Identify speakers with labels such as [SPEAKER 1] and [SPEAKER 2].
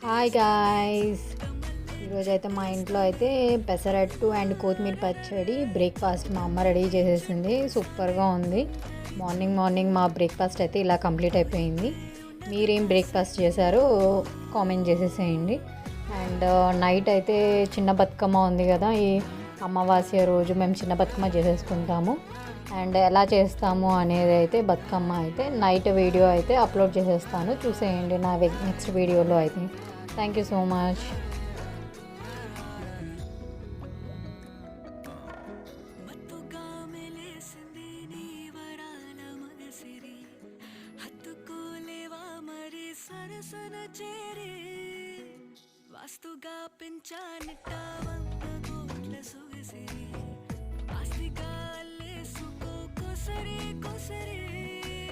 [SPEAKER 1] Hi guys, ఈరోజైతే మా ఇంట్లో అయితే పెసరట్టు అండ్ కొత్తిమీర పచ్చడి బ్రేక్ఫాస్ట్ మా అమ్మ రెడీ చేసేసింది. సూపర్గా ఉంది. మార్నింగ్ మార్నింగ్ మా బ్రేక్ఫాస్ట్ అయితే ఇలా కంప్లీట్ అయిపోయింది. మీరేం బ్రేక్ఫాస్ట్ చేశారో కామెంట్ చేసేసేయండి. అండ్ నైట్ అయితే చిన్న బతుకమ్మ ఉంది కదా, ఈ అమావాస్య రోజు మేము చిన్న బతుకమ్మ చేసేసుకుంటాము. అండ్ ఎలా చేస్తాము అనేది అయితే బతుకమ్మ అయితే నైట్ వీడియో అయితే అప్లోడ్ చేసేస్తాను, చూసేయండి నా నెక్స్ట్ వీడియోలో అయితే. Thank you so much. వాస్తుగా పెంచానిట్ట 100 కోట్ల సొగసిరి ఆస్తిగా అల్లేసుకో కొసరే కొసరే